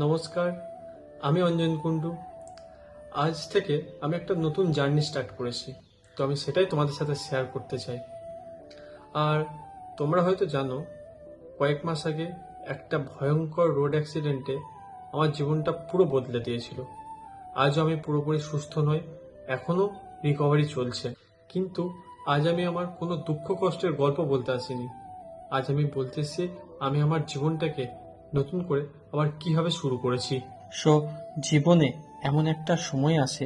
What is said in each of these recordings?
নমস্কার, আমি অঞ্জন কুণ্ডু। আজ থেকে আমি একটা নতুন জার্নি স্টার্ট করেছি, তো আমি সেটাই তোমাদের সাথে শেয়ার করতে চাই। আর তোমরা হয়তো জানো, কয়েক মাস আগে একটা ভয়ঙ্কর রোড অ্যাক্সিডেন্টে আমার জীবনটা পুরো বদলে দিয়েছিল। আজও আমি পুরোপুরি সুস্থ নই, এখনো রিকভারি চলছে। কিন্তু আজ আমি আমার কোনো দুঃখ কষ্টের গল্প বলতে আসিনি। আজ আমি বলতে এসেছি আমি আমার জীবনটাকে নতুন করে আবার কিভাবে শুরু করেছি। জীবনে এমন একটা সময় আসে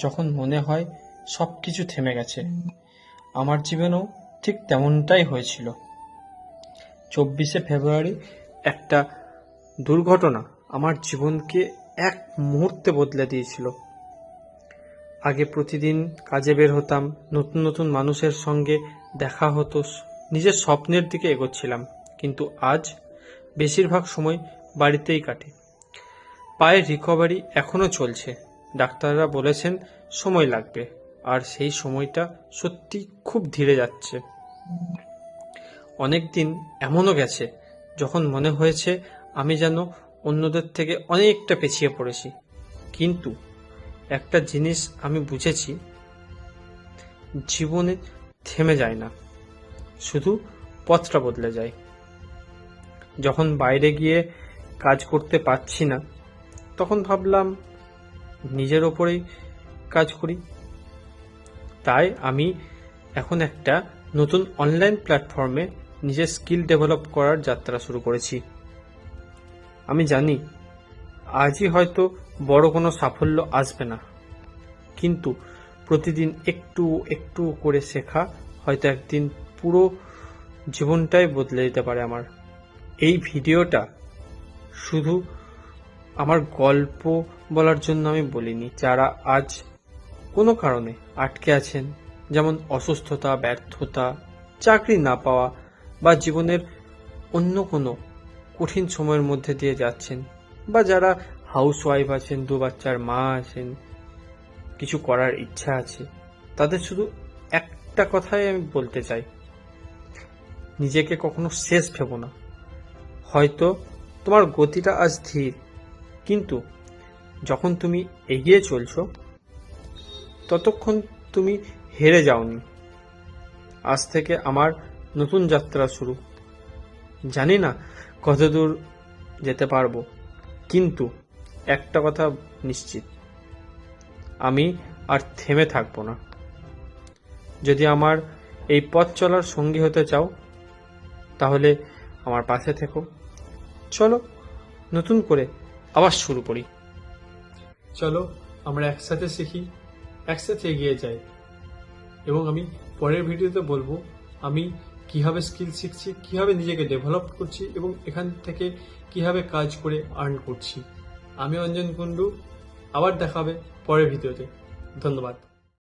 যখন মনে হয় সব কিছু থেমে গেছে। আমার জীবনেও ঠিক তেমনটাই হয়েছিল। 24শে ফেব্রুয়ারি একটা দুর্ঘটনা আমার জীবনকে এক মুহূর্তে বদলে দিয়েছিল। আগে প্রতিদিন কাজে বের হতাম, নতুন নতুন মানুষের সঙ্গে দেখা হতো, নিজের স্বপ্নের দিকে এগোচ্ছিলাম। কিন্তু আজ বেশিরভাগ সময় বাড়িতেই কাটে। পায়ের রিকভারি এখনো চলছে, ডাক্তাররা বলেছেন সময় লাগবে, আর সেই সময়টা সত্যি খুব ধীরে যাচ্ছে। অনেক দিন এমনও গেছে যখন মনে হয়েছে আমি যেন অন্যদের থেকে অনেকটা পিছিয়ে পড়েছি। কিন্তু একটা জিনিস আমি বুঝেছি, জীবনে থেমে যায় না, শুধু পথটা বদলে যায়। যখন বাইরে গিয়ে কাজ করতে পারছি না, তখন ভাবলাম নিজের ওপরেই কাজ করি। তাই আমি এখন একটা নতুন অনলাইন প্ল্যাটফর্মে নিজের স্কিল ডেভেলপ করার যাত্রা শুরু করেছি। আমি জানি আজই হয়তো বড় কোনো সাফল্য আসবে না, কিন্তু প্রতিদিন একটু একটু করে শেখা হয়তো একদিন পুরো জীবনটাই বদলে দিতে পারে আমার। এই ভিডিওটা শুধু আমার গল্প বলার জন্য আমি বলিনি। যারা আজ কোনো কারণে আটকে আছেন, যেমন অসুস্থতা, ব্যর্থতা, চাকরি না পাওয়া বা জীবনের অন্য কোনো কঠিন সময়ের মধ্যে দিয়ে যাচ্ছেন, বা যারা হাউসওয়াইফ আছেন, 2 বাচ্চার মা আছেন, কিছু করার ইচ্ছা আছে, তাদের শুধু একটা কথাই আমি বলতে চাই, নিজেকে কখনো শেষ ভেবো না। হয়তো তোমার গতিটা আজ ধীর, কিন্তু যখন তুমি এগিয়ে চলছো ততক্ষণ তুমি হেরে যাওনি। আজ থেকে আমার নতুন যাত্রা শুরু। জানি না কতদূর যেতে পারবো, কিন্তু একটা কথা নিশ্চিত, আমি আর থেমে থাকবো না। যদি আমার এই পথ চলার সঙ্গী হতে চাও, তাহলে আমার পাশে থেকো। চলো নতুন করে আবার শুরু করি। চলো আমরা একসাথে শিখি, একসাথে এগিয়ে যাই। এবং আমি পরের ভিডিওতে বলবো আমি কিভাবে স্কিল শিখছি, কিভাবে নিজেকে ডেভেলপ করছি এবং এখান থেকে কিভাবে কাজ করে আর্ন করছি। আমি অঞ্জন কুণ্ডু, আবার দেখা হবে পরের ভিডিওতে। ধন্যবাদ।